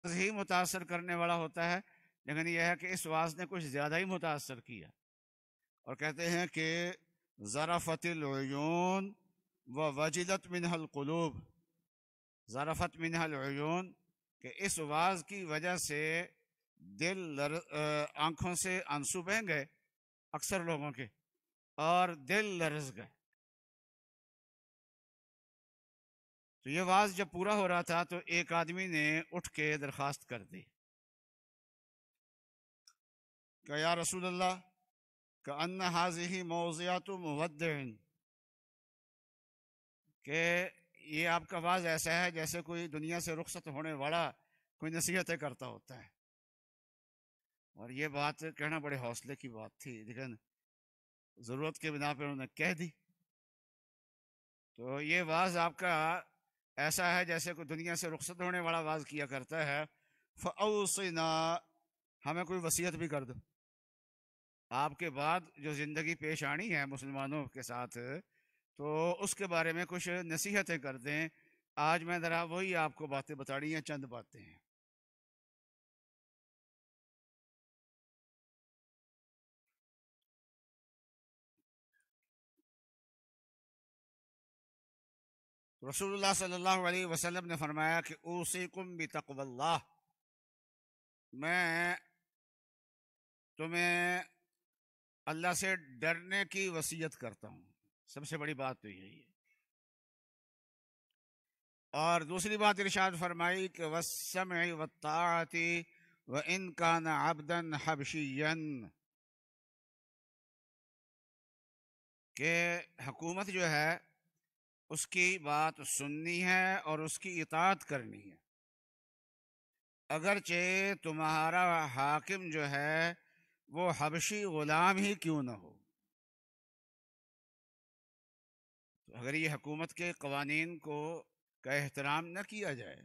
ہی متاثر کرنے والا ہوتا ہے، لیکن یہ ہے کہ اس واز نے کچھ زیادہ ہی متاثر کیا، اور کہتے ہیں کہ ذرفت العیون و وجلت منها القلوب، ذرفت منها العیون، کہ اس واز کی وجہ سے آنکھوں سے آنسو بہہ گئے اکثر لوگوں کے، اور دل لرز گئے۔ تو یہ واز جب پورا ہو رہا تھا تو ایک آدمی نے اٹھ کے درخواست کر دی کہ یا رسول اللہ کأن هذه موضعۃ مودع، کہ یہ آپ کا واز ایسا ہے جیسے کوئی دنیا سے رخصت ہونے والا کوئی نصیحتیں کرتا ہوتا ہے۔ اور یہ بات کہنا بڑے حوصلے کی بات تھی، لیکن ضرورت کے بنا پر انہوں نے کہہ دی۔ تو یہ واز آپ کا ایسا ہے جیسے کوئی دنیا سے رخصت ہونے والا واز کیا کرتا ہے۔ فَأَوْصِنَا، ہمیں کوئی وصیت بھی کر دو، آپ کے بعد جو زندگی پیش آنی ہے مسلمانوں کے ساتھ، تو اس کے بارے میں کچھ نصیحتیں کر دیں۔ آج میں ذرا وہی آپ کو باتیں بتانی ہیں، چند باتیں ہیں۔ رسول اللہ صلی اللہ علیہ وسلم نے فرمایا کہ اوصیکم بتقوی اللہ، میں تمہیں اللہ سے ڈرنے کی وصیت کرتا ہوں۔ سب سے بڑی بات تو یہی ہے۔ اور دوسری بات ارشاد فرمائی کہ والسمع والطاعۃ وإن كان عبدا حبشیا، کہ حکومت جو ہے اس کی بات سننی ہے اور اس کی اطاعت کرنی ہے، اگرچہ تمہارا حاکم جو ہے وہ حبشی غلام ہی کیوں نہ ہو۔ اگر یہ حکومت کے قوانین کا احترام نہ کیا جائے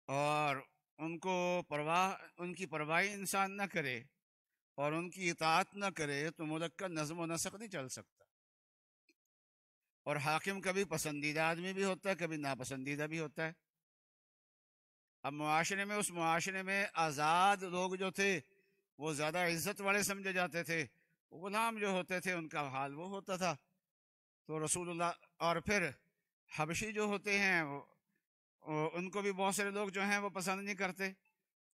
اور ان کی پرواہ انسان نہ کرے اور ان کی اطاعت نہ کرے تو ملک کا نظم و نسق نہیں چل سکتا۔ اور حاکم کبھی پسندیدہ آدمی بھی ہوتا ہے، کبھی ناپسندیدہ بھی ہوتا ہے۔ اب اس معاشرے میں آزاد لوگ جو تھے وہ زیادہ عزت والے سمجھے جاتے تھے، غلام جو ہوتے تھے ان کا حال وہ ہوتا تھا۔ تو رسول اللہ، اور پھر حبشی جو ہوتے ہیں ان کو بھی بہت سارے لوگ جو ہیں وہ پسند نہیں کرتے۔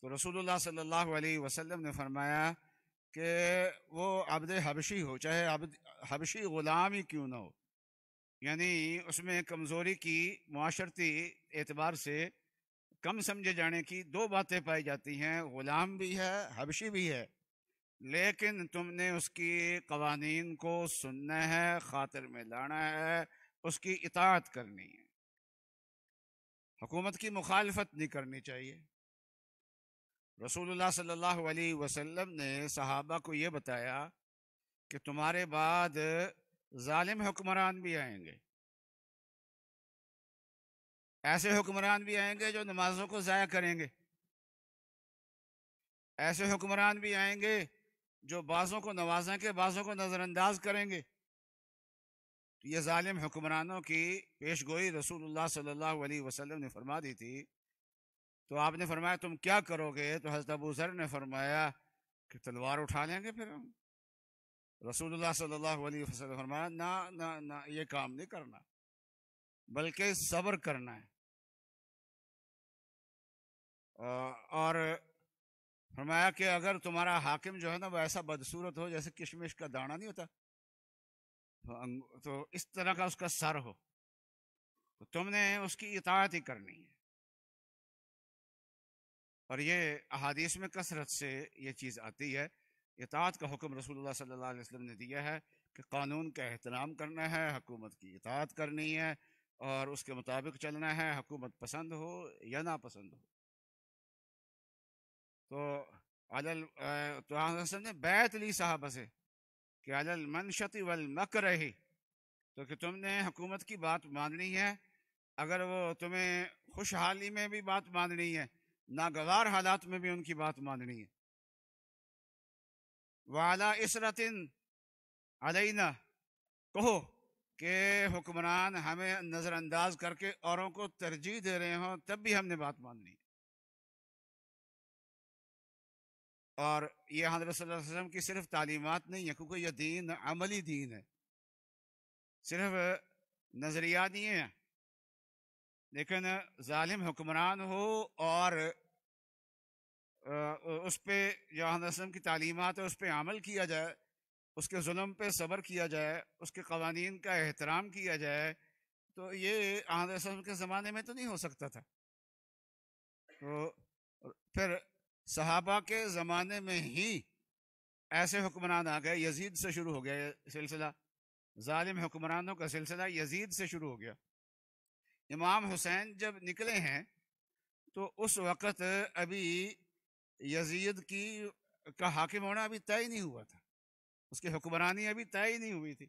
تو رسول اللہ صلی اللہ علیہ وسلم نے فرمایا کہ وہ عبد حبشی ہو، چاہے عبد حبشی غلام ہی کیوں نہ ہو، یعنی اس میں کمزوری کی معاشرتی اعتبار سے کم سمجھے جانے کی دو باتیں پائی جاتی ہیں، غلام بھی ہے حبشی بھی ہے، لیکن تم نے اس کی قوانین کو سننا ہے، خاطر میں لانا ہے، اس کی اطاعت کرنی ہے، حکومت کی مخالفت نہیں کرنی چاہیے۔ رسول اللہ صلی اللہ علیہ وسلم نے صحابہ کو یہ بتایا کہ تمہارے بعد ظالم حکمران بھی آئیں گے، ایسے حکمران بھی آئیں گے جو نمازوں کو ضائع کریں گے، ایسے حکمران بھی آئیں گے جو بعضوں کو نوازیں کے بعضوں کو نظر انداز کریں گے۔ یہ ظالم حکمرانوں کی پیش گوئی رسول اللہ صلی اللہ علیہ وسلم نے فرما دی تھی۔ تو آپ نے فرمایا تم کیا کرو گے؟ تو حضرت ابو ذر نے فرمایا کہ تلوار اٹھا لیں گے پھر ہم۔ رسول اللہ صلی اللہ علیہ وسلم نے فرمایا نہ نہ نہ، یہ کام نہیں کرنا، بلکہ صبر کرنا ہے۔ اور فرمایا کہ اگر تمہارا حاکم جو ہے نا وہ ایسا بدصورت ہو جیسے کشمش کا دانہ نہیں ہوتا، تو اس طرح کا اس کا سر ہو، تو تم نے اس کی اطاعت ہی کرنی ہے۔ اور یہ احادیث میں کثرت سے یہ چیز آتی ہے، اطاعت کا حکم رسول اللہ صلی اللہ علیہ وسلم نے دیا ہے کہ قانون کا احترام کرنا ہے، حکومت کی اطاعت کرنی ہے اور اس کے مطابق چلنا ہے، حکومت پسند ہو یا ناپسند ہو۔ تو وسلم نے بیعت لی صحابہ سے کہ علی المنشط والمکرہ، تو کہ تم نے حکومت کی بات ماننی ہے، اگر وہ تمہیں خوشحالی میں بھی بات ماننی ہے، ناگوار حالات میں بھی ان کی بات ماننی ہے۔ وَعَلَىٰ إِسْرَةٍ عَلَيْنَا، کہو کہ حکمران ہمیں نظر انداز کر کے اوروں کو ترجیح دے رہے ہوں تب بھی ہم نے بات ماننی ہے۔ اور یہ حضرت صلی اللہ علیہ وسلم کی صرف تعلیمات نہیں ہے، کیونکہ یہ دین عملی دین ہے، صرف نظریات نہیں ہیں. لیکن ظالم حکمران ہو اور اس پہ جو حضرت صلی اللہ علیہ وسلم کی تعلیمات ہے اس پہ عمل کیا جائے، اس کے ظلم پہ صبر کیا جائے، اس کے قوانین کا احترام کیا جائے، تو یہ حضرت صلی اللہ علیہ وسلم کے زمانے میں تو نہیں ہو سکتا تھا. تو پھر صحابہ کے زمانے میں ہی ایسے حکمران آ گئے. یزید سے شروع ہو گیا یہ سلسلہ، ظالم حکمرانوں کا سلسلہ یزید سے شروع ہو گیا. امام حسین جب نکلے ہیں تو اس وقت ابھی یزید کا حاکم ہونا ابھی طے نہیں ہوا تھا، اس کی حکمرانی ابھی طے نہیں ہوئی تھی.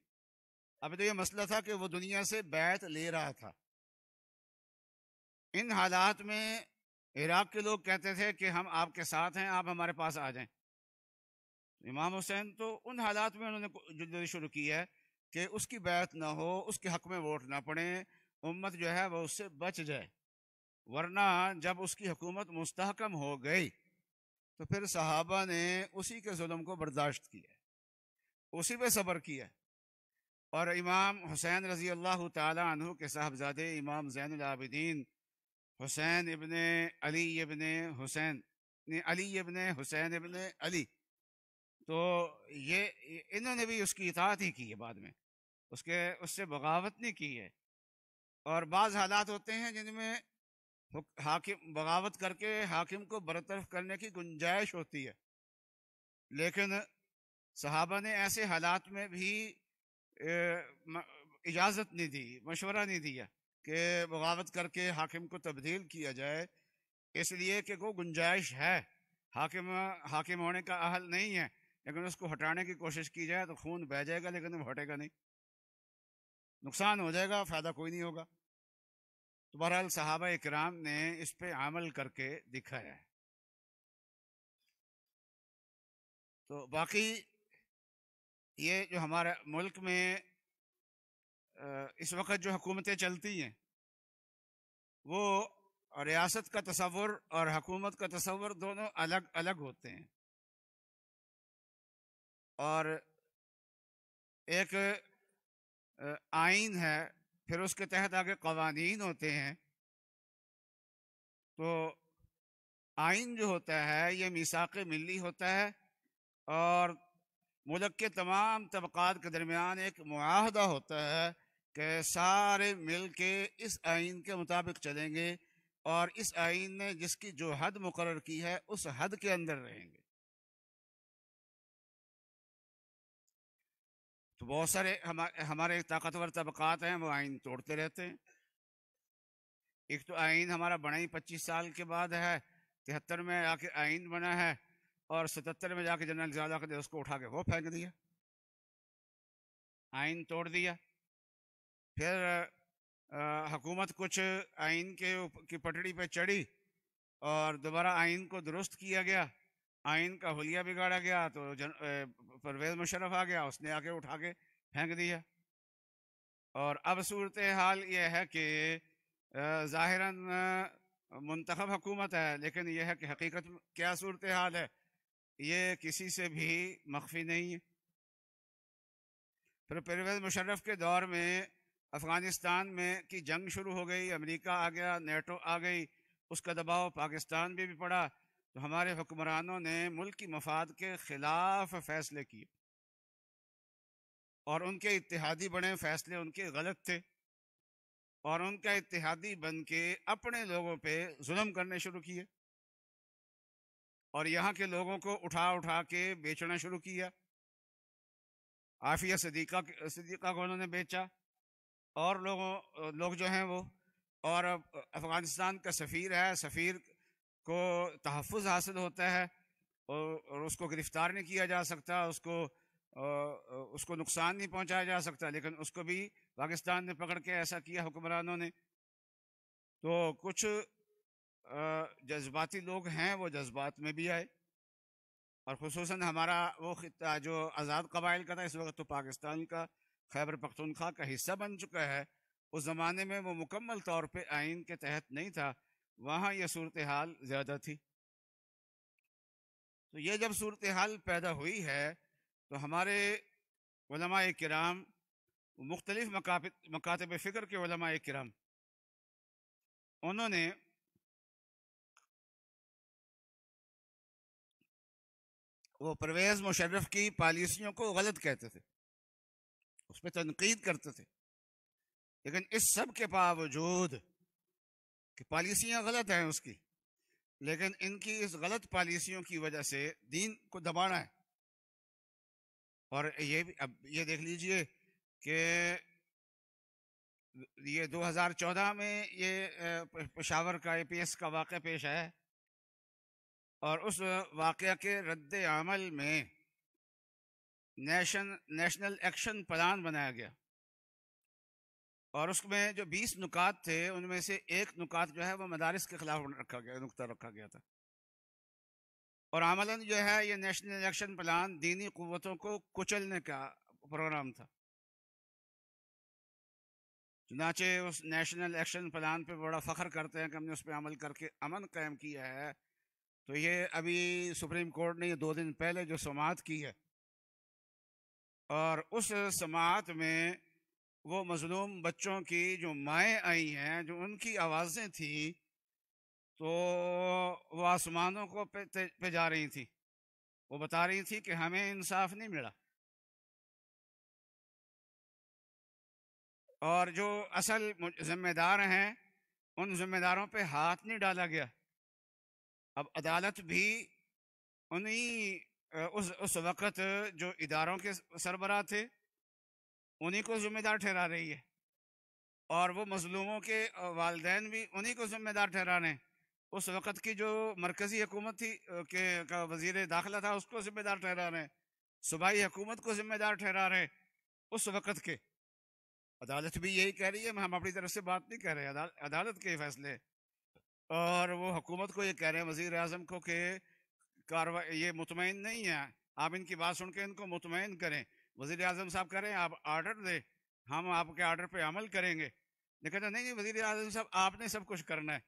اب تو یہ مسئلہ تھا کہ وہ دنیا سے بیعت لے رہا تھا. ان حالات میں عراق کے لوگ کہتے تھے کہ ہم آپ کے ساتھ ہیں، آپ ہمارے پاس آ جائیں. امام حسین تو ان حالات میں انہوں نے جدوجہد شروع کی ہے کہ اس کی بیعت نہ ہو، اس کے حق میں ووٹ نہ پڑے، امت جو ہے وہ اس سے بچ جائے. ورنہ جب اس کی حکومت مستحکم ہو گئی تو پھر صحابہ نے اسی کے ظلم کو برداشت کیا، اسی پہ صبر کیا. اور امام حسین رضی اللہ تعالی عنہ کے صاحبزادے امام زین العابدین حسین ابن علی ابن حسین حسین ابن علی، تو یہ انہوں نے بھی اس کی اطاعت ہی کی ہے، بعد میں اس سے بغاوت نہیں کی ہے. اور بعض حالات ہوتے ہیں جن میں حاکم بغاوت کر کے حاکم کو برطرف کرنے کی گنجائش ہوتی ہے، لیکن صحابہ نے ایسے حالات میں بھی اجازت نہیں دی، مشورہ نہیں دیا کہ بغاوت کر کے حاکم کو تبدیل کیا جائے، اس لیے کہ کوئی گنجائش ہے، حاکم ہونے کا اہل نہیں ہے، لیکن اس کو ہٹانے کی کوشش کی جائے تو خون بہہ جائے گا لیکن وہ ہٹے گا نہیں، نقصان ہو جائے گا، فائدہ کوئی نہیں ہوگا. تو بہرحال صحابہ اکرام نے اس پہ عمل کر کے دکھایا ہے. تو باقی یہ جو ہمارے ملک میں اس وقت جو حکومتیں چلتی ہیں وہ ریاست کا تصور اور حکومت کا تصور دونوں الگ الگ ہوتے ہیں. اور ایک آئین ہے، پھر اس کے تحت آگے قوانین ہوتے ہیں. تو آئین جو ہوتا ہے یہ میثاق ملی ہوتا ہے اور ملک کے تمام طبقات کے درمیان ایک معاہدہ ہوتا ہے کہ سارے مل کے اس آئین کے مطابق چلیں گے اور اس آئین نے جس کی جو حد مقرر کی ہے اس حد کے اندر رہیں گے. تو بہت سارے ہمارے طاقتور طبقات ہیں وہ آئین توڑتے رہتے ہیں. ایک تو آئین ہمارا بنا ہی 25 سال کے بعد ہے، 73 میں آ کے آئین بنا ہے اور 77 میں جا کے جنرل ضیاء نے اس کو اٹھا کے وہ پھینک دیا، آئین توڑ دیا. پھر حکومت کچھ آئین کی پٹڑی پہ چڑھی اور دوبارہ آئین کو درست کیا گیا، آئین کا حلیہ بگاڑا گیا تو پرویز مشرف آ گیا، اس نے آ کے اٹھا کے پھینک دیا. اور اب صورتحال یہ ہے کہ ظاہراً منتخب حکومت ہے، لیکن یہ ہے کہ حقیقت کیا صورتحال ہے یہ کسی سے بھی مخفی نہیں ہے. پھر پرویز مشرف کے دور میں افغانستان میں کی جنگ شروع ہو گئی، امریکہ آ گیا، نیٹو آ گئی، اس کا دباؤ پاکستان بھی پڑا. تو ہمارے حکمرانوں نے ملک کی مفاد کے خلاف فیصلے کیے اور ان کے اتحادی بنے فیصلے ان کے غلط تھے، اور ان کا اتحادی بن کے اپنے لوگوں پہ ظلم کرنے شروع کیے اور یہاں کے لوگوں کو اٹھا اٹھا کے بیچنا شروع کیا. عافیہ صدیقہ کو انہوں نے بیچا، اور لوگ جو ہیں وہ، اور افغانستان کا سفیر ہے، سفیر کو تحفظ حاصل ہوتا ہے اور اس کو گرفتار نہیں کیا جا سکتا، اس کو نقصان نہیں پہنچایا جا سکتا، لیکن اس کو بھی پاکستان نے پکڑ کے ایسا کیا حکمرانوں نے. تو کچھ جذباتی لوگ ہیں وہ جذبات میں بھی آئے، اور خصوصاً ہمارا وہ خطہ جو آزاد قبائل کا تھا اس وقت تو پاکستان کا خیبر پختونخوا کا حصہ بن چکا ہے، اس زمانے میں وہ مکمل طور پہ آئین کے تحت نہیں تھا، وہاں یہ صورتحال زیادہ تھی. تو یہ جب صورتحال پیدا ہوئی ہے تو ہمارے علماء کرام، مختلف مکاتب فکر کے علماء کرام، انہوں نے وہ پرویز مشرف کی پالیسیوں کو غلط کہتے تھے، اس پہ تنقید کرتے تھے، لیکن اس سب کے باوجود کہ پالیسیاں غلط ہیں اس کی، لیکن ان کی اس غلط پالیسیوں کی وجہ سے دین کو دبانا ہے۔ اور یہ بھی اب یہ دیکھ لیجئے کہ یہ 2014 میں یہ پشاور کا APS کا واقعہ پیش آیا ہے، اور اس واقعہ کے رد عمل میں نیشنل ایکشن پلان بنایا گیا، اور اس میں جو 20 نکات تھے ان میں سے ایک نکات جو ہے وہ مدارس کے خلاف نقطہ رکھا گیا تھا، اور عملاً جو ہے یہ نیشنل ایکشن پلان دینی قوتوں کو کچلنے کا پروگرام تھا۔ چنانچہ اس نیشنل ایکشن پلان پہ بڑا فخر کرتے ہیں کہ ہم نے اس پہ عمل کر کے امن قائم کیا ہے، تو یہ ابھی سپریم کورٹ نے یہ 2 دن پہلے جو سماعت کی ہے، اور اس سماعت میں وہ مظلوم بچوں کی جو مائیں آئی ہیں، جو ان کی آوازیں تھیں، تو وہ آسمانوں کو پہ جا رہی تھی، وہ بتا رہی تھی کہ ہمیں انصاف نہیں ملا، اور جو اصل ذمہ دار ہیں ان ذمہ داروں پہ ہاتھ نہیں ڈالا گیا۔ اب عدالت بھی انہی اس وقت جو اداروں کے سربراہ تھے انہی کو ذمہ دار ٹھہرا رہی ہے، اور وہ مظلوموں کے والدین بھی انہی کو ذمہ دار ٹھہرا رہے ہیں۔ اس وقت کی جو مرکزی حکومت تھی کا وزیر داخلہ تھا اس کو ذمہ دار ٹھہرا رہے ہیں، صوبائی حکومت کو ذمہ دار ٹھہرا رہے ہیں اس وقت کے۔ عدالت بھی یہی کہہ رہی ہے، ہم اپنی طرف سے بات نہیں کہہ رہے، عدالت کے فیصلے، اور وہ حکومت کو یہ کہہ رہے ہیں، وزیر اعظم کو، کہ کاروائی یہ مطمئن نہیں ہے، آپ ان کی بات سن کے ان کو مطمئن کریں۔ وزیر اعظم صاحب کہہ رہے ہیں آپ آرڈر دیں، ہم آپ کے آرڈر پہ عمل کریں گے، لیکن نہیں وزیر اعظم صاحب آپ نے سب کچھ کرنا ہے۔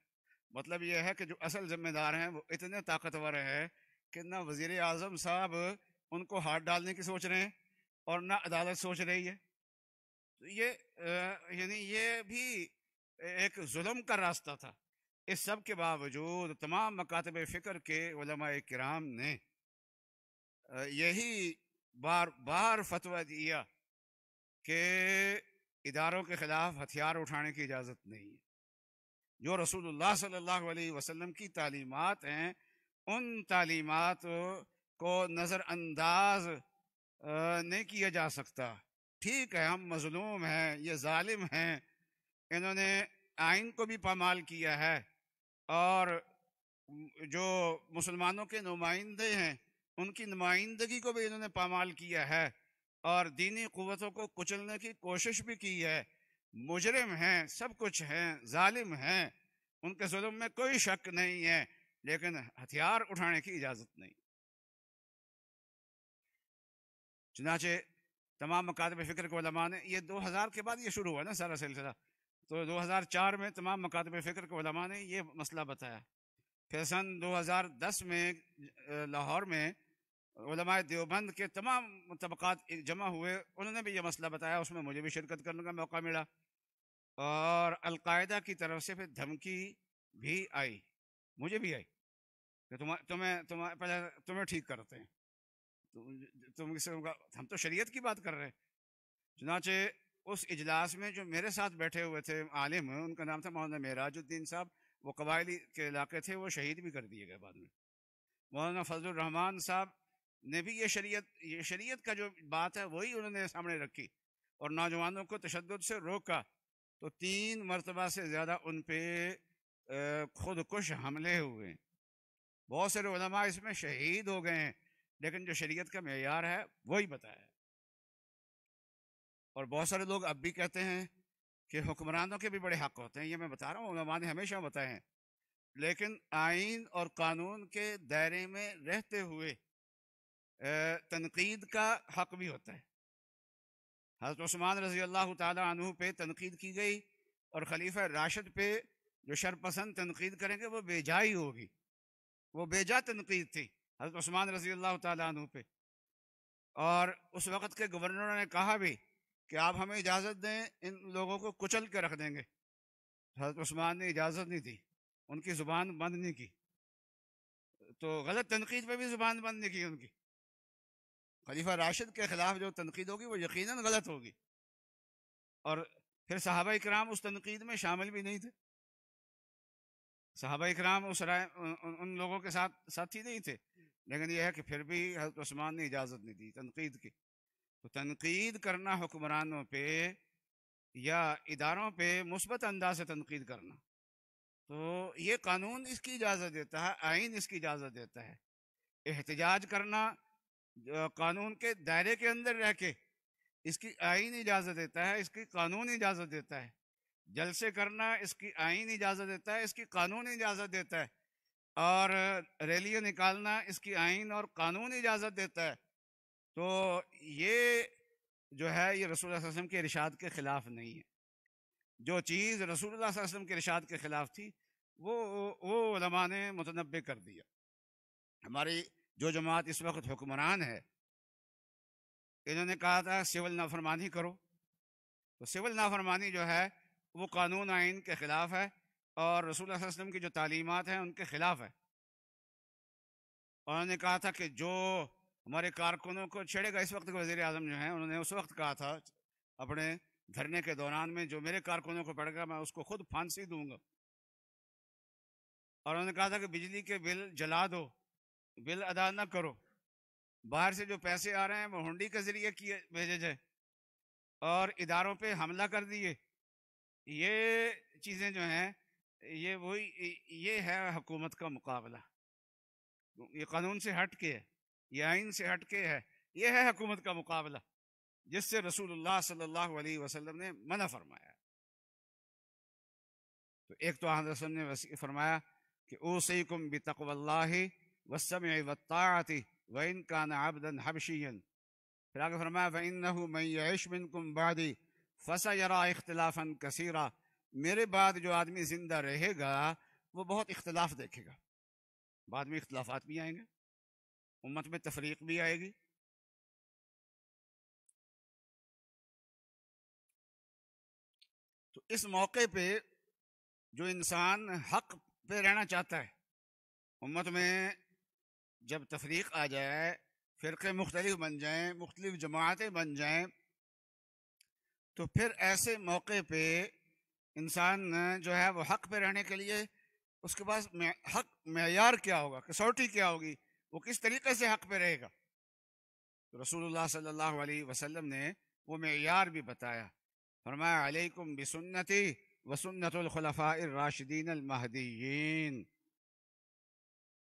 مطلب یہ ہے کہ جو اصل ذمہ دار ہیں وہ اتنے طاقتور ہیں کہ نہ وزیر اعظم صاحب ان کو ہاتھ ڈالنے کی سوچ رہے ہیں اور نہ عدالت سوچ رہی ہے۔ یہ یعنی یہ بھی ایک ظلم کا راستہ تھا۔ اس سب کے باوجود تمام مکاتب فکر کے علماء کرام نے یہی بار بار فتویٰ دیا کہ اداروں کے خلاف ہتھیار اٹھانے کی اجازت نہیں ہے۔ جو رسول اللہ صلی اللہ علیہ وسلم کی تعلیمات ہیں ان تعلیمات کو نظر انداز نہیں کیا جا سکتا۔ ٹھیک ہے ہم مظلوم ہیں، یہ ظالم ہیں، انہوں نے آئین کو بھی پامال کیا ہے، اور جو مسلمانوں کے نمائندے ہیں ان کی نمائندگی کو بھی انہوں نے پامال کیا ہے، اور دینی قوتوں کو کچلنے کی کوشش بھی کی ہے۔ مجرم ہیں، سب کچھ ہیں، ظالم ہیں، ان کے ظلم میں کوئی شک نہیں ہے، لیکن ہتھیار اٹھانے کی اجازت نہیں۔ چنانچہ تمام مکاتب فکر کے علماء نے، یہ 2000 کے بعد یہ شروع ہوا نا سارا سلسلہ، تو 2004 میں تمام مکاتب فکر کے علماء نے یہ مسئلہ بتایا۔ پھر سن 2010 میں لاہور میں علماء دیوبند کے تمام طبقات جمع ہوئے، انہوں نے بھی یہ مسئلہ بتایا، اس میں مجھے بھی شرکت کرنے کا موقع ملا، اور القاعدہ کی طرف سے پھر دھمکی بھی آئی، مجھے بھی آئی کہ تمہیں ٹھیک کرتے ہیں، ہم تو شریعت کی بات کر رہے ہیں۔ چنانچہ اس اجلاس میں جو میرے ساتھ بیٹھے ہوئے تھے عالم، ان کا نام تھا مولانا معراج الدین صاحب، وہ قبائلی کے علاقے تھے، وہ شہید بھی کر دیے گئے بعد میں۔ مولانا فضل الرحمان صاحب نے بھی یہ شریعت کا جو بات ہے وہی انہوں نے سامنے رکھی، اور نوجوانوں کو تشدد سے روکا، تو 3 مرتبہ سے زیادہ ان پہ خودکش حملے ہوئے، بہت سارے علماء اس میں شہید ہو گئے ہیں، لیکن جو شریعت کا معیار ہے وہی بتایا ہے۔ اور بہت سارے لوگ اب بھی کہتے ہیں کہ حکمرانوں کے بھی بڑے حق ہوتے ہیں، یہ میں بتا رہا ہوں علماء نے ہمیشہ بتائے ہیں، لیکن آئین اور قانون کے دائرے میں رہتے ہوئے تنقید کا حق بھی ہوتا ہے۔ حضرت عثمان رضی اللہ تعالیٰ عنہ پہ تنقید کی گئی، اور خلیفہ راشد پہ جو شرپسند تنقید کریں گے وہ بے جا ہی ہوگی، وہ بے جا تنقید تھی۔ حضرت عثمان رضی اللہ تعالیٰ عنہ پہ، اور اس وقت کے گورنروں نے کہا بھی کہ آپ ہمیں اجازت دیں، ان لوگوں کو کچل کے رکھ دیں گے. حضرت عثمان نے اجازت نہیں دی، ان کی زبان بند نہیں کی. تو غلط تنقید پہ بھی زبان بند نہیں کی ان کی. خلیفہ راشد کے خلاف جو تنقید ہوگی وہ یقیناً غلط ہوگی. اور پھر صحابہ کرام اس تنقید میں شامل بھی نہیں تھے. صحابہ کرام ان لوگوں کے ساتھی نہیں تھے، لیکن یہ ہے کہ پھر بھی حضرت عثمان نے اجازت نہیں دی تنقید کی. تو تنقید کرنا حکمرانوں پہ یا اداروں پہ مثبت انداز سے تنقید کرنا، تو یہ قانون اس کی اجازت دیتا ہے، آئین اس کی اجازت دیتا ہے. احتجاج کرنا قانون کے دائرے کے اندر رہ کے اس کی آئین اجازت دیتا ہے، اس کی قانون اجازت دیتا ہے. جلسے کرنا اس کی آئین اجازت دیتا ہے، اس کی قانون اجازت دیتا ہے. اور ریلیاں نکالنا اس کی آئین اور قانون اجازت دیتا ہے. تو یہ جو ہے یہ رسول اللہ صلی اللہ علیہ وسلم کے ارشاد کے خلاف نہیں ہے. جو چیز رسول اللہ صلی اللہ علیہ وسلم کے ارشاد کے خلاف تھی وہ علماء نے متنبع کر دیا. ہماری جو جماعت اس وقت حکمران ہے، انہوں نے کہا تھا سول نافرمانی کرو، تو سول نافرمانی جو ہے وہ قانون آئین کے خلاف ہے اور رسول اللہ صلی اللہ علیہ وسلم کی جو تعلیمات ہیں ان کے خلاف ہے. اور انہوں نے کہا تھا کہ جو ہمارے کارکنوں کو چھیڑے گا، اس وقت کے وزیر اعظم جو ہیں انہوں نے اس وقت کہا تھا اپنے دھرنے کے دوران میں، جو میرے کارکنوں کو پڑے گا میں اس کو خود پھانسی دوں گا. اور انہوں نے کہا تھا کہ بجلی کے بل جلا دو، بل ادا نہ کرو، باہر سے جو پیسے آ رہے ہیں وہ ہنڈی کے ذریعے بھیجے جائے، اور اداروں پہ حملہ کر دیے. یہ چیزیں جو ہیں یہ ہے حکومت کا مقابلہ. یہ قانون سے ہٹ کے ہے، یہ آئین سے ہٹ کے ہے، یہ ہے حکومت کا مقابلہ جس سے رسول اللہ صلی اللہ علیہ وسلم نے منع فرمایا. تو ایک تو حضرت نے فرمایا کہ اوصیکم بتقوی اللہ والسمع والطاعۃ وان کان عبدا حبشیا. پھر آگے فرمایا فإنہ من یعش منکم بعدی فسیری اختلافا کثیرا. میرے بعد جو آدمی زندہ رہے گا وہ بہت اختلاف دیکھے گا. بعد میں اختلافات بھی آئیں گے، امت میں تفریق بھی آئے گی. تو اس موقع پہ جو انسان حق پہ رہنا چاہتا ہے، امت میں جب تفریق آ جائے، فرقے مختلف بن جائیں، مختلف جماعتیں بن جائیں، تو پھر ایسے موقع پہ انسان جو ہے وہ حق پہ رہنے کے لیے اس کے پاس حق معیار کیا ہوگا، کسوٹی کیا ہوگی، وہ کس طریقے سے حق پہ رہے گا. تو رسول اللہ صلی اللہ علیہ وسلم نے وہ معیار بھی بتایا. فرمایا علیکم بسنتی وسنت الخلفاء الراشدین المہدیین،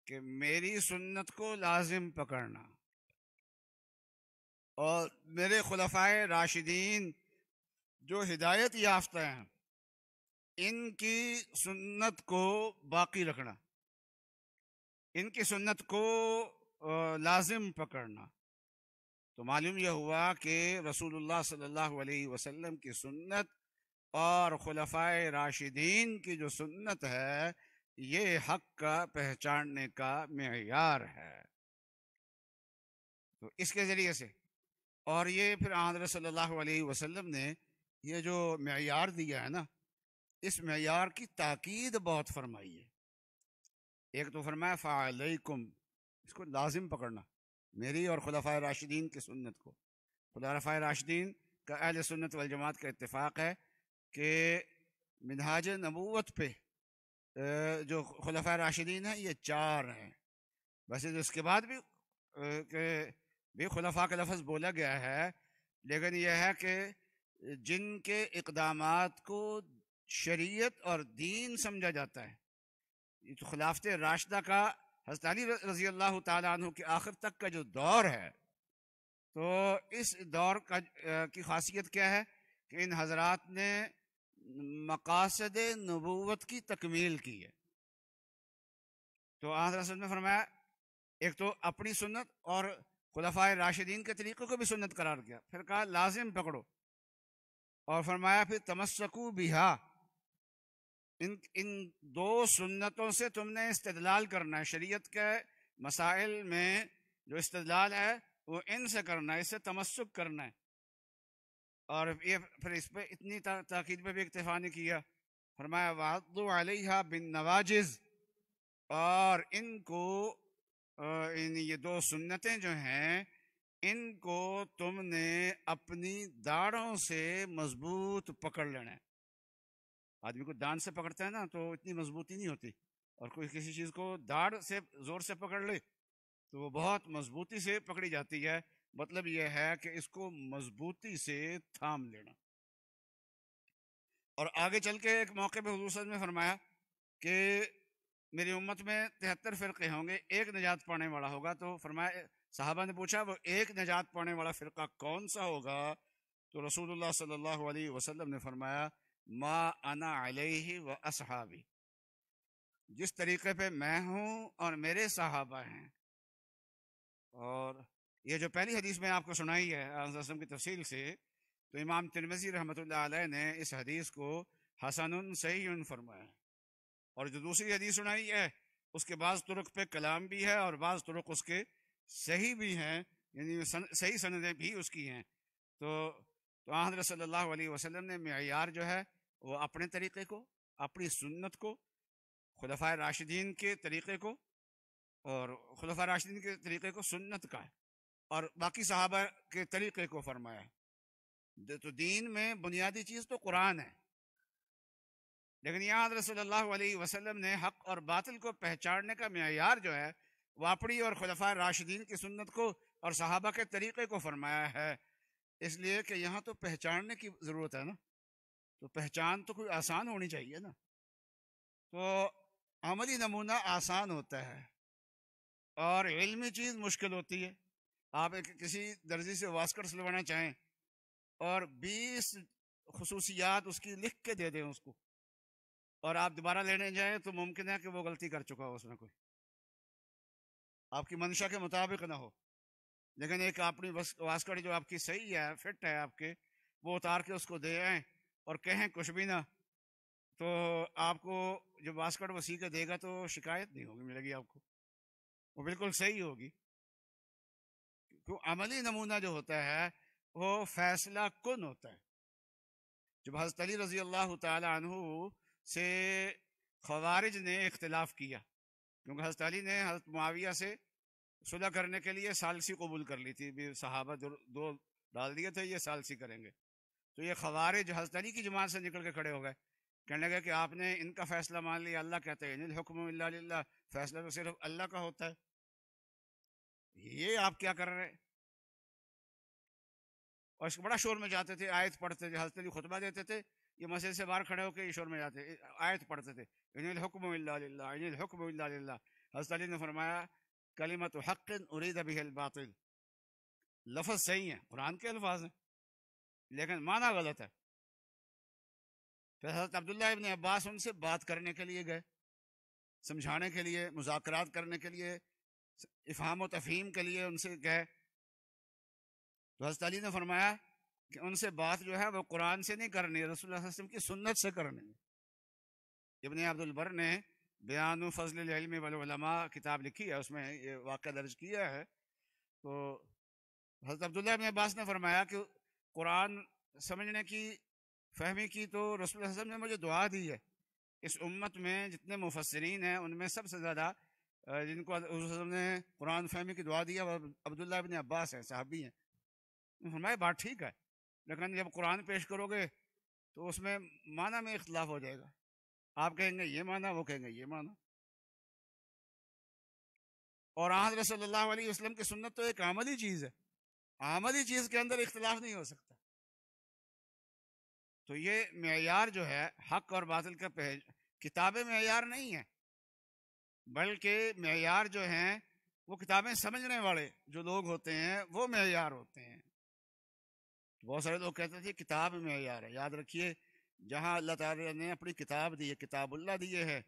کہ میری سنت کو لازم پکڑنا اور میرے خلفائے راشدین جو ہدایت یافتہ ہیں ان کی سنت کو باقی رکھنا، ان کی سنت کو لازم پکڑنا. تو معلوم یہ ہوا کہ رسول اللہ صلی اللہ علیہ وسلم کی سنت اور خلفائے راشدین کی جو سنت ہے یہ حق کا پہچاننے کا معیار ہے. تو اس کے ذریعے سے، اور یہ پھر حضرت صلی اللہ علیہ وسلم نے یہ جو معیار دیا ہے نا، اس معیار کی تاکید بہت فرمائی ہے. ایک تو فرمایا فعلیکم، اس کو لازم پکڑنا، میری اور خلفائے راشدین کی سنت کو. خلفائے راشدین کا اہل سنت والجماعت کا اتفاق ہے کہ منہاج نبوت پہ جو خلفائے راشدین ہیں یہ 4 ہیں. ویسے اس کے بعد بھی خلفاء کا لفظ بولا گیا ہے، لیکن یہ ہے کہ جن کے اقدامات کو شریعت اور دین سمجھا جاتا ہے. یہ تو خلافت راشدہ کا حضرت علی رضی اللہ تعالیٰ عنہ کے آخر تک کا جو دور ہے، تو اس دور کی خاصیت کیا ہے کہ ان حضرات نے مقاصد نبوت کی تکمیل کی ہے. تو حضرت نے فرمایا ایک تو اپنی سنت اور خلفائے راشدین کے طریقوں کو بھی سنت قرار کیا، پھر کہا لازم پکڑو، اور فرمایا پھر تمسکو بہا، ان 2 سنتوں سے تم نے استدلال کرنا ہے، شریعت کے مسائل میں جو استدلال ہے وہ ان سے کرنا ہے، اس سے تمسک کرنا ہے. اور یہ پھر اس پہ اتنی تاکید پہ بھی اکتفا نہیں کیا، فرمایا وَعَضُّوا عَلَيْهَا بِالنَّوَاجِذِ، اور ان کو یہ دو سنتیں جو ہیں ان کو تم نے اپنی داڑھوں سے مضبوط پکڑ لینا ہے. آدمی کو دان سے پکڑتا ہے نا تو اتنی مضبوطی نہیں ہوتی، اور کوئی کسی چیز کو داڑھ سے زور سے پکڑ لے تو وہ بہت مضبوطی سے پکڑی جاتی ہے. مطلب یہ ہے کہ اس کو مضبوطی سے تھام لینا. اور آگے چل کے ایک موقع پہ حضور صلی اللہ علیہ وسلم نے فرمایا کہ میری امت میں 73 فرقے ہوں گے، ایک نجات پانے والا ہوگا. تو فرمایا، صحابہ نے پوچھا وہ ایک نجات پانے والا فرقہ کون سا ہوگا؟ تو رسول اللہ صلی اللہ علیہ وسلم نے فرمایا ما انا علیہ و اصحابی، جس طریقے پہ میں ہوں اور میرے صحابہ ہیں. اور یہ جو پہلی حدیث میں آپ کو سنائی ہے حضرت وسلم کی تفصیل سے، تو امام ترمذی رحمۃ اللہ علیہ نے اس حدیث کو حسن صحیح فرمایا. اور جو دوسری حدیث سنائی ہے اس کے بعض طرق پہ کلام بھی ہے اور بعض طرق اس کے صحیح بھی ہیں، یعنی صحیح سندیں بھی اس کی ہیں. تو حضرت صلی اللہ علیہ وسلم نے معیار جو ہے وہ اپنے طریقے کو، اپنی سنت کو، خلفائے راشدین کے طریقے کو، اور خلفائے راشدین کے طریقے کو سنت کا ہے، اور باقی صحابہ کے طریقے کو فرمایا. تو دین میں بنیادی چیز تو قرآن ہے، لیکن یہاں حضرت صلی اللہ علیہ وسلم نے حق اور باطل کو پہچاننے کا معیار جو ہے وہ اپنی اور خلفائے راشدین کی سنت کو اور صحابہ کے طریقے کو فرمایا ہے. اس لیے کہ یہاں تو پہچاننے کی ضرورت ہے نا، تو پہچان تو کوئی آسان ہونی چاہیے نا. تو عملی نمونہ آسان ہوتا ہے اور علمی چیز مشکل ہوتی ہے. آپ کسی درزی سے واسکٹ سلوانا چاہیں اور 20 خصوصیات اس کی لکھ کے دے دیں اس کو، اور آپ دوبارہ لینے جائیں تو ممکن ہے کہ وہ غلطی کر چکا ہو، اس میں کوئی آپ کی منشا کے مطابق نہ ہو. لیکن ایک اپنی واسکٹ جو آپ کی صحیح ہے، فٹ ہے آپ کے، وہ اتار کے اس کو دے آئیں اور کہیں کچھ بھی نہ، تو آپ کو جب واسکٹ وہ سی کے دے گا تو شکایت نہیں ہوگی، ملے گی آپ کو، وہ بالکل صحیح ہوگی. عملی نمونہ جو ہوتا ہے وہ فیصلہ کن ہوتا ہے. جب حضرت علی رضی اللہ تعالی عنہ سے خوارج نے اختلاف کیا، کیونکہ حضرت علی نے حضرت معاویہ سے صلح کرنے کے لیے ثالثی قبول کر لی تھی، صحابہ دو ڈال دیے تھے یہ ثالثی کریں گے. تو یہ خوارج حضرت علی کی جماعت سے نکل کے کھڑے ہو گئے، کہنے لگے کہ آپ نے ان کا فیصلہ مان لیا. اللہ کہتے ہیں ان الحکم الا للہ، فیصلہ تو صرف اللہ کا ہوتا ہے، یہ آپ کیا کر رہے ہیں؟ اور اس کو بڑا شور میں جاتے تھے، آیت پڑھتے تھے. حضرت علی خطبہ دیتے تھے، یہ مسجد سے باہر کھڑے ہو کے شور میں جاتے، آیت پڑھتے تھے ان الحکم الا للہ، ان الحکم الا للہ. حضرت علی نے فرمایا کلمۃ حق ارید بہ الباطل، لفظ صحیح ہیں، قرآن کے الفاظ ہیں، لیکن معنی غلط ہے. پھر حضرت عبداللہ ابن عباس ان سے بات کرنے کے لیے گئے، سمجھانے کے لیے، مذاکرات کرنے کے لیے، افہام و تفہیم کے لیے ان سے گئے. تو حضرت علی نے فرمایا کہ ان سے بات جو ہے وہ قرآن سے نہیں کرنی، رسول اللہ صلی اللہ علیہ وسلم کی سنت سے کرنی. ابن عبد البر نے بیان فضل العلم والعلماء کتاب لکھی ہے، اس میں یہ واقعہ درج کیا ہے. تو حضرت عبداللہ ابن عباس نے فرمایا کہ قرآن سمجھنے کی، فہمی کی تو رسول اللہ صلی اللہ علیہ وسلم نے مجھے دعا دی ہے. اس امت میں جتنے مفسرین ہیں ان میں سب سے زیادہ جن کو حضور صلی اللہ علیہ وسلم نے قرآن فہمی کی دعا دی ہے وہ عبداللہ ابن عباس ہیں، صحابی ہیں. فرمایا بات ٹھیک ہے، لیکن جب قرآن پیش کرو گے تو اس میں معنی میں اختلاف ہو جائے گا، آپ کہیں گے یہ معنی، وہ کہیں گے یہ معنی. اور حضرت صلی اللہ علیہ وسلم کی سنت تو ایک عملی چیز ہے، عملی چیز کے اندر اختلاف نہیں ہو سکتا. تو یہ معیار جو ہے حق اور باطل کا کتابیں معیار نہیں ہے، بلکہ معیار جو ہیں وہ کتابیں سمجھنے والے جو لوگ ہوتے ہیں وہ معیار ہوتے ہیں. بہت سارے لوگ کہتے تھے کتاب معیار ہے. یاد رکھیے جہاں اللہ تعالیٰ نے اپنی کتاب دی ہے، کتاب اللہ دیے ہے،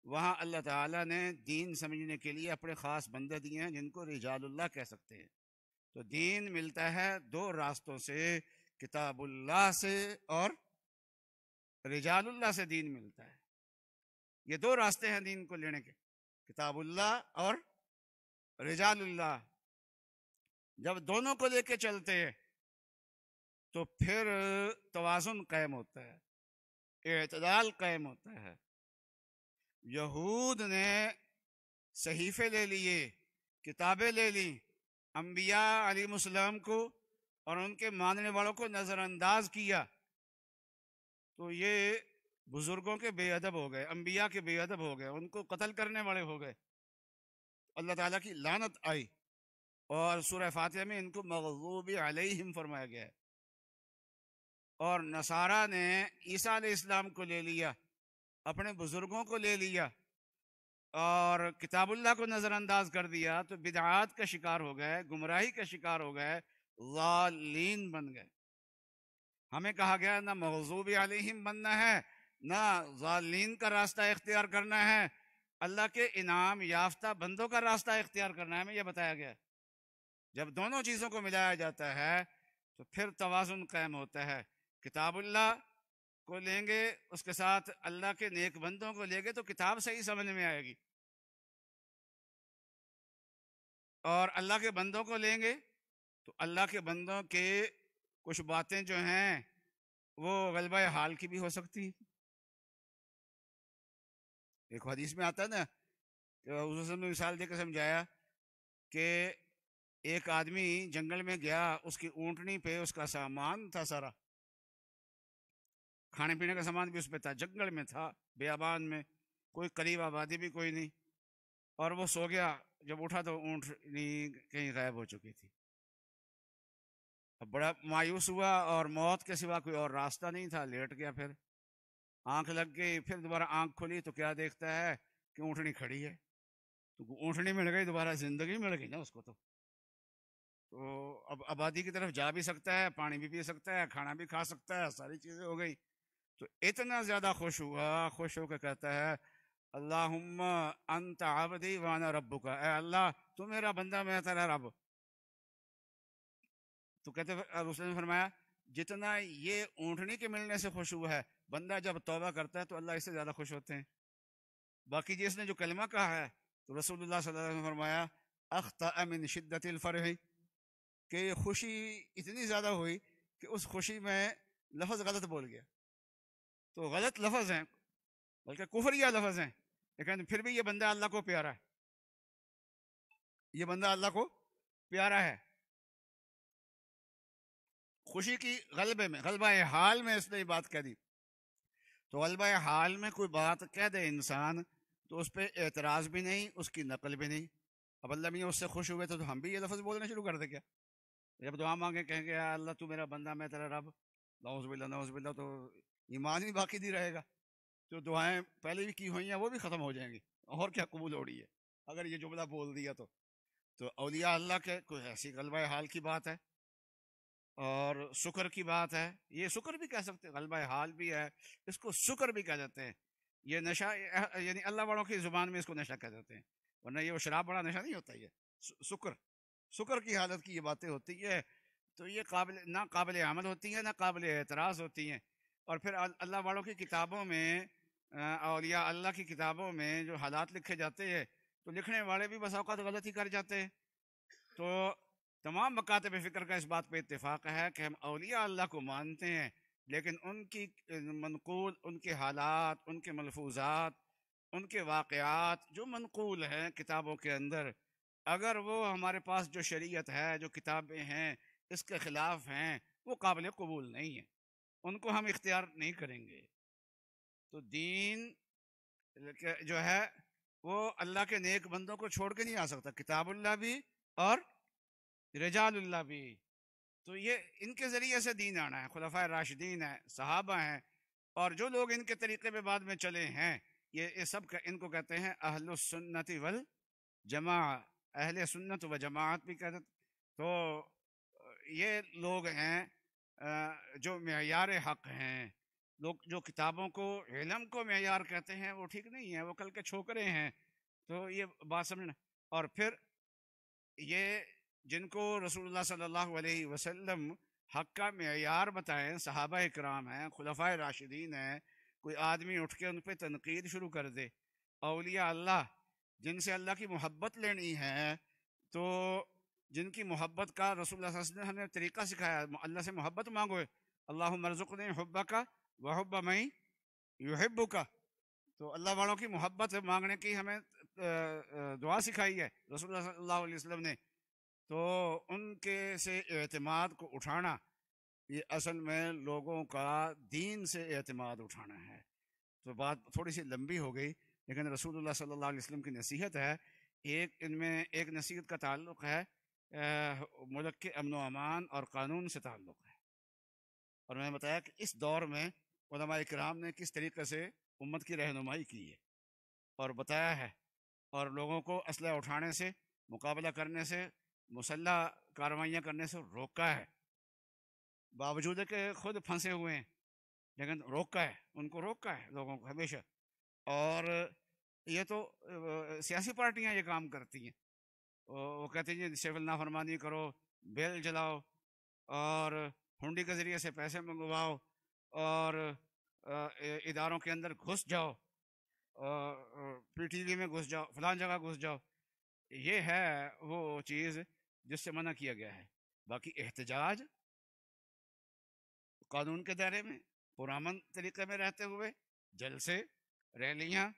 وہاں اللہ تعالیٰ نے دین سمجھنے کے لیے اپنے خاص بندے دیے ہیں جن کو رجال اللہ کہہ سکتے ہیں. تو دین ملتا ہے دو راستوں سے، کتاب اللہ سے اور رجال اللہ سے دین ملتا ہے. یہ دو راستے ہیں دین کو لینے کے، کتاب اللہ اور رجال اللہ جب دونوں کو لے کے چلتے ہیں تو پھر توازن قائم ہوتا ہے، اعتدال قائم ہوتا ہے۔ یہود نے صحیفے لے لیے، کتابیں لے لی، انبیاء علیہ السلام کو اور ان کے ماننے والوں کو نظر انداز کیا، تو یہ بزرگوں کے بے ادب ہو گئے، انبیاء کے بے ادب ہو گئے، ان کو قتل کرنے والے ہو گئے، اللہ تعالیٰ کی لعنت آئی، اور سورہ فاتحہ میں ان کو مغضوب علیہم فرمایا گیا ہے۔ اور نصارہ نے عیسیٰ علیہ السلام کو لے لیا، اپنے بزرگوں کو لے لیا اور کتاب اللہ کو نظر انداز کر دیا، تو بدعات کا شکار ہو گئے، گمراہی کا شکار ہو گئے، ضالین بن گئے۔ ہمیں کہا گیا نہ مغضوب علیہم بننا ہے، نہ ضالین کا راستہ اختیار کرنا ہے، اللہ کے انعام یافتہ بندوں کا راستہ اختیار کرنا ہے، ہمیں یہ بتایا گیا۔ جب دونوں چیزوں کو ملایا جاتا ہے تو پھر توازن قائم ہوتا ہے۔ کتاب اللہ کو لیں گے، اس کے ساتھ اللہ کے نیک بندوں کو لیں گے تو کتاب صحیح سمجھ میں آئے گی، اور اللہ کے بندوں کو لیں گے تو اللہ کے بندوں کے کچھ باتیں جو ہیں وہ غلبہ حال کی بھی ہو سکتی ہیں۔ ایک حدیث میں آتا ہے نا کہ حضور صلی اللہ علیہ وسلم نے مثال دے کے سمجھایا کہ ایک آدمی جنگل میں گیا، اس کی اونٹنی پہ اس کا سامان تھا سارا، کھانے پینے کا سامان بھی اس پہ تھا، جنگل میں تھا، بیابان میں، کوئی قریب آبادی بھی کوئی نہیں، اور وہ سو گیا، جب اٹھا تو اونٹنی کہیں غائب ہو چکی تھی۔ اب بڑا مایوس ہوا، اور موت کے سوا کوئی اور راستہ نہیں تھا، لیٹ گیا، پھر آنکھ لگ گئی، پھر دوبارہ آنکھ کھلی تو کیا دیکھتا ہے کہ اونٹنی کھڑی ہے، تو اونٹنی مل گئی، دوبارہ زندگی مل گئی نا اس کو، تو اب آبادی کی طرف جا بھی سکتا ہے، پانی بھی پی سکتا ہے، کھانا بھی کھا سکتا ہے، ساری چیزیں ہو گئی۔ تو اتنا زیادہ خوش ہوا، خوش ہو کے کہتا ہے اللہم انت عبدی وانا ربک، اے اللہ تو میرا بندہ، میں تیرا رب۔ تو کہتے اس نے فرمایا جتنا یہ اونٹنی کے ملنے سے خوش ہوا ہے، بندہ جب توبہ کرتا ہے تو اللہ اس سے زیادہ خوش ہوتے ہیں۔ باقی جس نے جو کلمہ کہا ہے تو رسول اللہ صلی اللہ علیہ وسلم نے فرمایا اخطأ من شدت الفرح، کہ خوشی اتنی زیادہ ہوئی کہ اس خوشی میں لفظ غلط بول گیا۔ تو غلط لفظ ہیں، بلکہ کفریہ لفظ ہیں، لیکن پھر بھی یہ بندہ اللہ کو پیارا ہے، یہ بندہ اللہ کو پیارا ہے۔ خوشی کی غلبے میں، غلبہ حال میں اس نے یہ بات کہہ دی۔ تو غلبہ حال میں کوئی بات کہہ دے انسان تو اس پہ اعتراض بھی نہیں، اس کی نقل بھی نہیں۔ اب اللہ میاں اس سے خوش ہوئے تو ہم بھی یہ لفظ بولنا شروع کر دیں کیا؟ جب دعا مانگے کہیں گے یا اللہ تو میرا بندہ، میں تیرا رب، نعوذ باللہ نعوذ باللہ، تو ایمان ہی باقی نہیں رہے گا، جو دعائیں پہلے بھی کی ہوئی ہیں وہ بھی ختم ہو جائیں گی، اور کیا قبول ہو رہی ہے اگر یہ جملہ بول دیا تو اولیاء اللہ کے کوئی ایسی غلبہ حال کی بات ہے، اور شکر کی بات ہے، یہ شکر بھی کہہ سکتے ہیں، غلبہ حال بھی ہے، اس کو شکر بھی کہہ دیتے ہیں۔ یہ نشہ یعنی اللہ والوں کی زبان میں اس کو نشہ کہہ دیتے ہیں، ورنہ یہ وہ شراب بڑا نشہ نہیں ہوتا، یہ شکر کی حالت کی یہ باتیں ہوتی ہے، تو یہ نہ قابل عمل ہوتی ہیں، نہ قابل اعتراض ہوتی ہیں۔ اور پھر اللہ والوں کی کتابوں میں، اولیاء اللہ کی کتابوں میں جو حالات لکھے جاتے ہیں تو لکھنے والے بھی بس اوقات غلط ہی کر جاتے ہیں۔ تو تمام مکاتب فکر کا اس بات پہ اتفاق ہے کہ ہم اولیاء اللہ کو مانتے ہیں، لیکن ان کی منقول، ان کے حالات، ان کے ملفوظات، ان کے واقعات جو منقول ہیں کتابوں کے اندر، اگر وہ ہمارے پاس جو شریعت ہے، جو کتابیں ہیں، اس کے خلاف ہیں، وہ قابل قبول نہیں ہیں، ان کو ہم اختیار نہیں کریں گے۔ تو دین جو ہے وہ اللہ کے نیک بندوں کو چھوڑ کے نہیں آ سکتا، کتاب اللہ بھی اور رجال اللہ بھی، تو یہ ان کے ذریعے سے دین آنا ہے، خلفائے راشدین ہیں، صحابہ ہیں، اور جو لوگ ان کے طریقے پہ بعد میں چلے ہیں، یہ سب ان کو کہتے ہیں اہل السنت والجماعہ، اہل سنت و جماعت بھی کہتے ہیں۔ تو یہ لوگ ہیں جو معیار حق ہیں، لوگ جو کتابوں کو، علم کو معیار کہتے ہیں، وہ ٹھیک نہیں ہے، وہ کل کے چھوکرے ہیں۔ تو یہ بات سمجھنا، اور پھر یہ جن کو رسول اللہ صلی اللہ علیہ وسلم حق کا معیار بتائیں، صحابہ اکرام ہیں، خلفائے راشدین ہیں، کوئی آدمی اٹھ کے ان پہ تنقید شروع کر دے، اولیاء اللہ جن سے اللہ کی محبت لینی ہے تو جن کی محبت کا رسول اللہ صلی اللہ علیہ وسلم نے ہمیں طریقہ سکھایا، اللہ سے محبت مانگو، اللہم ارزقنی حبک وحب من یحبک، تو اللہ والوں کی محبت مانگنے کی ہمیں دعا سکھائی ہے رسول اللہ صلی اللہ علیہ وسلم نے. تو ان کے سے اعتماد کو اٹھانا، یہ اصل میں لوگوں کا دین سے اعتماد اٹھانا ہے. تو بات تھوڑی سی لمبی ہو گئی، لیکن رسول اللہ صلی اللہ علیہ وسلم کی نصیحت ہے. ان میں ایک نصیحت کا تعلق ہے ملک کے امن و امان اور قانون سے تعلق ہے. اور میں نے بتایا کہ اس دور میں علماء کرام نے کس طریقے سے امت کی رہنمائی کی ہے اور بتایا ہے، اور لوگوں کو اسلحہ اٹھانے سے، مقابلہ کرنے سے، مسلح کارروائیاں کرنے سے روکا ہے. باوجود کہ خود پھنسے ہوئے ہیں لیکن روکا ہے، ان کو روکا ہے لوگوں کو ہمیشہ. اور یہ تو سیاسی پارٹیاں یہ کام کرتی ہیں، وہ کہتے ہیں سول نافرمانی کرو، بیل جلاؤ، اور ہنڈی کے ذریعے سے پیسے منگواؤ، اور اداروں کے اندر گھس جاؤ، پی ٹی وی میں گھس جاؤ، فلان جگہ گھس جاؤ. یہ ہے وہ چیز جس سے منع کیا گیا ہے. باقی احتجاج قانون کے دائرے میں پرامن طریقے میں رہتے ہوئے، جلسے، ریلیاں،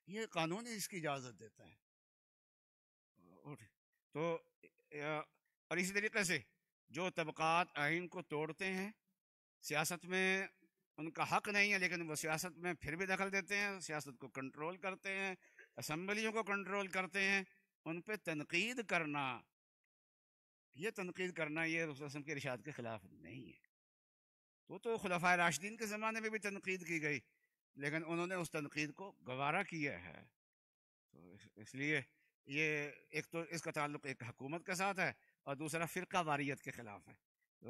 یہ قانون ہی اس کی اجازت دیتا ہے. تو اور اسی طریقے سے جو طبقات آئین کو توڑتے ہیں، سیاست میں ان کا حق نہیں ہے لیکن وہ سیاست میں پھر بھی دخل دیتے ہیں، سیاست کو کنٹرول کرتے ہیں، اسمبلیوں کو کنٹرول کرتے ہیں، ان پہ تنقید کرنا، یہ تنقید کرنا یہ رسول اللہ کے ارشاد کے خلاف نہیں ہے. تو خلفائے راشدین کے زمانے میں بھی تنقید کی گئی لیکن انہوں نے اس تنقید کو گوارا کیا ہے. تو اس لیے یہ ایک تو اس کا تعلق ایک حکومت کے ساتھ ہے اور دوسرا فرقہ واریت کے خلاف ہے.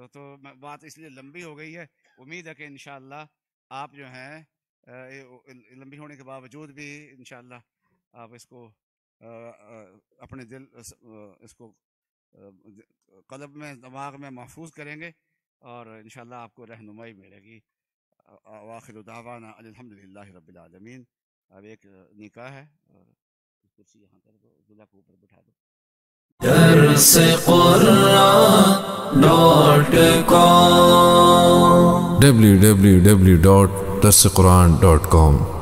تو بات اس لیے لمبی ہو گئی ہے. امید ہے کہ انشاءاللہ آپ جو ہیں لمبی ہونے کے باوجود بھی انشاءاللہ آپ اس کو اپنے دل اس کو قلب میں، دماغ میں محفوظ کریں گے اور انشاءاللہ آپ کو رہنمائی ملے گی. وآخر دعوانا الحمدللہ رب العالمین. اب ایک نکاح ہے اور کرسی یہاں کر دو، دلہا کو اوپر بٹھا دو. www.darsequran.com